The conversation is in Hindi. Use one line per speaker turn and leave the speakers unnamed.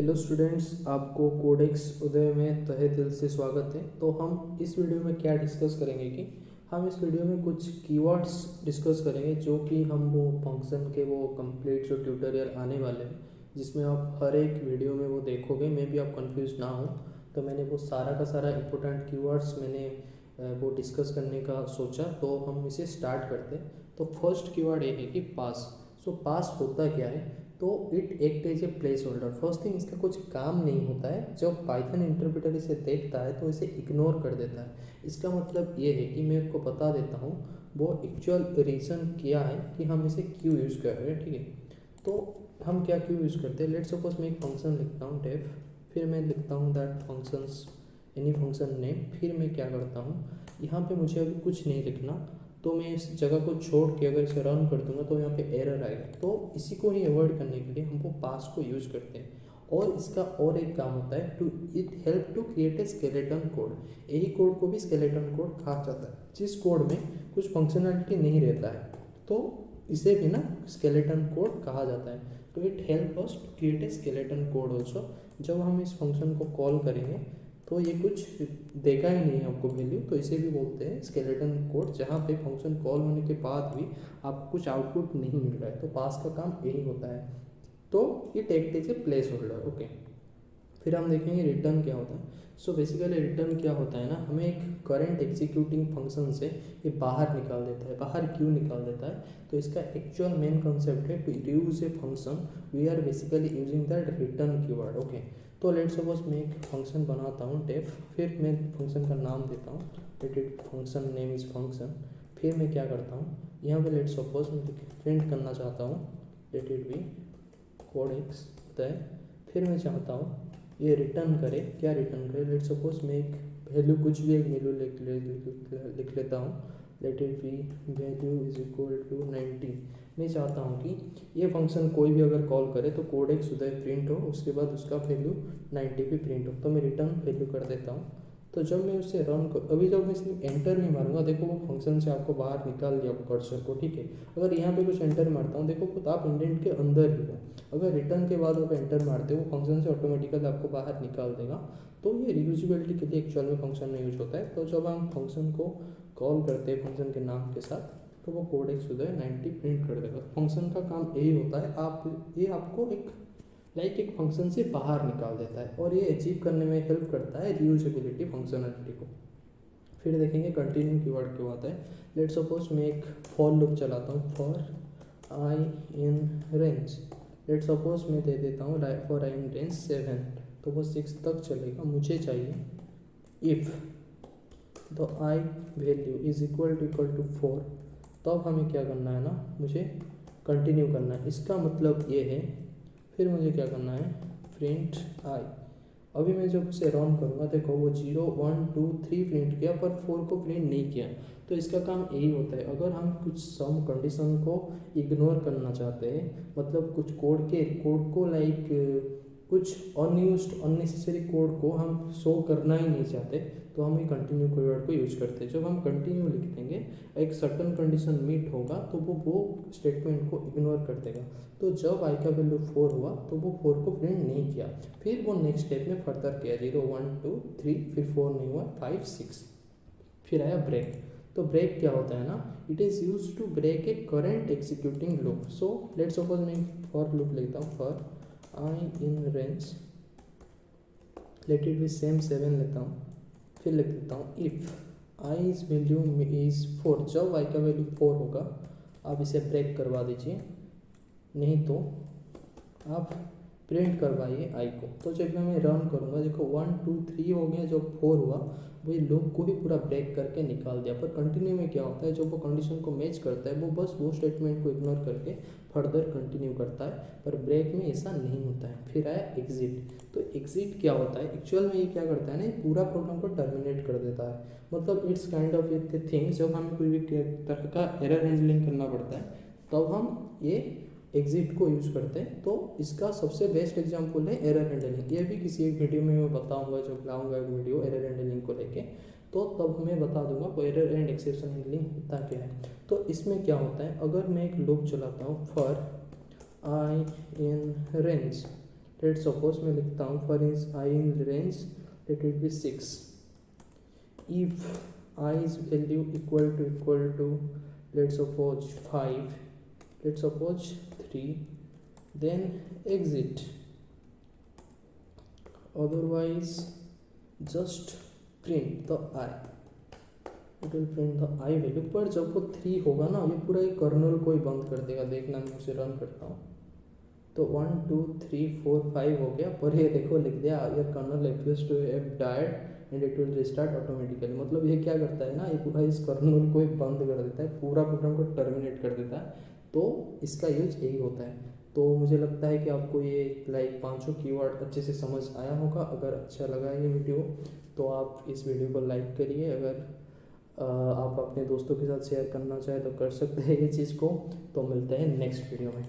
हेलो स्टूडेंट्स, आपको कोडेक्स उदय में तहे दिल से स्वागत है। तो हम इस वीडियो में क्या डिस्कस करेंगे कि हम इस वीडियो में कुछ कीवर्ड्स डिस्कस करेंगे जो कि हम वो फंक्शन के वो कंप्लीट जो ट्यूटोरियल आने वाले हैं जिसमें आप हर एक वीडियो में वो देखोगे। मे भी आप कंफ्यूज ना हो, तो मैंने वो सारा का सारा इम्पोर्टेंट कीवर्ड्स मैंने वो डिस्कस करने का सोचा। तो हम इसे स्टार्ट करते हैं। तो फर्स्ट कीवर्ड ये है कि पास। सो पास होता क्या है? तो it act as a placeholder. First thing, इसका कुछ काम नहीं होता है। जब पाइथन इंटरप्रेटर इसे देखता है तो इसे इग्नोर कर देता है। इसका मतलब ये है कि मैं आपको बता देता हूँ वो एक्चुअल रीज़न क्या है कि हम इसे क्यों यूज़ कर रहे हैं। ठीक है, तो हम क्या क्यों यूज़ करते हैं। लेट्स सपोज मैं एक फंक्शन लिखता हूँ डेफ, फिर मैं लिखता हूँ that functions any function name. फिर मैं क्या करता हूँ, यहाँ पे मुझे अभी कुछ नहीं लिखना, तो मैं इस जगह को छोड़ के अगर इसे रन कर दूंगा तो यहाँ पे एरर आएगा। तो इसी को ही अवॉइड करने के लिए हम वो पास को यूज़ करते हैं। और इसका और एक काम होता है to it help to create a skeleton code. यही कोड को भी स्केलेटन कोड कहा जाता है, जिस कोड में कुछ फंक्शनैलिटी नहीं रहता है, तो इसे भी ना स्केलेटन कोड कहा जाता है। तो it help us to create a skeleton code also. जब हम इस फंक्शन को कॉल करेंगे तो ये कुछ देगा ही नहीं है आपको वैल्यू, तो इसे भी बोलते हैं स्केलेटन कोड, जहाँ पे फंक्शन कॉल होने के बाद भी आपको कुछ आउटपुट नहीं मिल रहा है। तो पास का काम यही होता है। तो it act is a place holder. Okay, फिर हम देखेंगे रिटर्न क्या होता है। सो बेसिकली रिटर्न क्या होता है ना, हमें एक करंट एग्जीक्यूटिंग फंक्शन से ये बाहर निकाल देता है। बाहर क्यों निकाल देता है? तो इसका एक्चुअल मेन कंसेप्ट है to use a function we are basically using that return keyword. Okay, तो लेट सपोज मैं एक फंक्शन बनाता हूँ डेफ, फिर मैं फंक्शन का नाम देता हूँ let it function name is function. फिर मैं क्या करता हूँ, यहाँ पे लेट सपोज मैं प्रिंट करना चाहता हूँ लेट इट बी कोडेक्स होता है। फिर मैं चाहता हूँ ये रिटर्न करे। क्या रिटर्न करे? लेट सपोज मैं एक वैल्यू, कुछ भी एक वैल्यू लिख लेता हूँ let it be value is equal to 90। मैं चाहता हूँ कि ये फंक्शन कोई भी अगर कॉल करे तो कोडेक्स उदय प्रिंट हो, उसके बाद उसका वैल्यू 90 पे प्रिंट हो। तो मैं रिटर्न वैल्यू कर देता हूँ। तो जब मैं उसे रन कर, अभी जब मैं इसमें एंटर नहीं मारूंगा, देखो वो फंक्शन से आपको बाहर निकाल दिया कर्सर को। ठीक है, अगर यहाँ पे कुछ एंटर मारता हूँ, देखो खुद आप इंडेंट के अंदर ही हो। अगर रिटर्न के बाद आप एंटर मारते हो, वो फंक्शन से ऑटोमेटिकली आपको बाहर निकाल देगा। तो ये रियूजिबिलिटी के लिए एक्चुअल में फंक्शन में यूज होता है। तो जब हम फंक्शन को कॉल करते हैं फंक्शन के नाम के साथ, तो वो कोडेक्स उदय 90 प्रिंट कर देगा। फंक्शन का काम यही होता है, ये आपको एक फंक्शन से बाहर निकाल देता है, और ये अचीव करने में हेल्प करता है रियूजेबिलिटी फंक्शनलिटी को। फिर देखेंगे कंटिन्यू कीवर्ड क्यों आता है। लेट सपोज मैं एक फॉर लूप चलाता हूँ for I in range. Let suppose मैं दे देता हूँ फॉर आई इन रेंज 7, तो वो 6 तक चलेगा। मुझे चाहिए if the I value is equal to 4, तब हमें क्या करना है ना, मुझे कंटिन्यू करना है। इसका मतलब ये है, फिर मुझे क्या करना है, प्रिंट आई। अभी मैं जब उसे रन करूँगा, देखो वो 0 1 2 3 प्रिंट किया पर 4 को प्रिंट नहीं किया। तो इसका काम यही होता है, अगर हम कुछ सम कंडीशन को इग्नोर करना चाहते हैं, मतलब कुछ कोड को कुछ अनयूज्ड अननेसेसरी कोड को हम शो करना ही नहीं चाहते, तो हम ये कंटिन्यू कीवर्ड को यूज करते हैं। जब हम कंटिन्यू लिख देंगे, एक सर्टन कंडीशन मीट होगा तो वो स्टेटमेंट को इग्नोर कर देगा। तो जब आई का वैल्यू 4 हुआ तो वो 4 को प्रिंट नहीं किया। फिर वो नेक्स्ट स्टेप में फर्दर किया 0 1 2 3, फिर 4 नहीं हुआ 5 6, फिर आया ब्रेक। तो ब्रेक क्या होता है ना, it is use to break a current executing loop. So let suppose मैं फॉर लूप लिखता हूँ for I in range let it be same 7 लेता हूँ। फिर लिख देता हूँ if I is value is 4। जब आई का वैल्यू 4 होगा, आप इसे ब्रेक करवा दीजिए, नहीं तो आप प्रिंट करवाइए आई को। तो जब मैं रन करूँगा, देखो 1 2 3 हो गया, जब 4 हुआ वही लूप को ही पूरा ब्रेक करके निकाल दिया। पर कंटिन्यू में क्या होता है, जब वो कंडीशन को मैच करता है, वो बस वो स्टेटमेंट को इग्नोर करके फर्दर कंटिन्यू करता है। पर ब्रेक में ऐसा नहीं होता है। फिर आया एग्जिट। तो एग्जिट क्या होता है, एक्चुअल में ये क्या करता है ना, पूरा प्रोग्राम को टर्मिनेट कर देता है। मतलब it's kind of a thing, जब हमें कोई भी तरह का एरर हैंडलिंग करना पड़ता है, तब हम ये एग्जिट को यूज करते हैं। तो इसका सबसे बेस्ट एग्जांपल है एरर हैंडलिंग। ये भी किसी एक वीडियो में मैं बताऊंगा, जब लाऊंगा एक वीडियो एरर हैंडलिंग को लेके, तो तब मैं बता दूंगा वो एरर एंड एक्सेप्शन हैंडलिंग होता क्या है। तो इसमें क्या होता है, अगर मैं एक लूप चलाता हूँ for I in range let suppose मैं लिखता हूँ for is I in range let it be 6. If I is value equal to let suppose 5, let suppose 3, then exit, otherwise just print the I. it will print the I value. पर जब वो 3 होगा ना, ये पूरा एक कर्नल को ही बंद कर देगा. देखना, मैं उसे रन करता हूँ तो 1 2 3 4 5 हो गया, पर ये देखो लिख दिया your kernel appears to have died and it will restart automatically. मतलब ये क्या करता है ना, ये पूरा इस कर्नल को ही बंद कर देता है, पूरा प्रोग्राम को टर्मिनेट कर देता है. तो इसका यूज यही होता है. तो मुझे लगता है कि आपको ये लाइक 5 कीवर्ड अच्छे से समझ आया होगा. अगर अच्छा लगा ये वीडियो तो आप इस वीडियो को लाइक करिए. अगर आप अपने दोस्तों के साथ शेयर करना चाहें तो कर सकते हैं ये चीज़ को. तो मिलते हैं नेक्स्ट वीडियो में.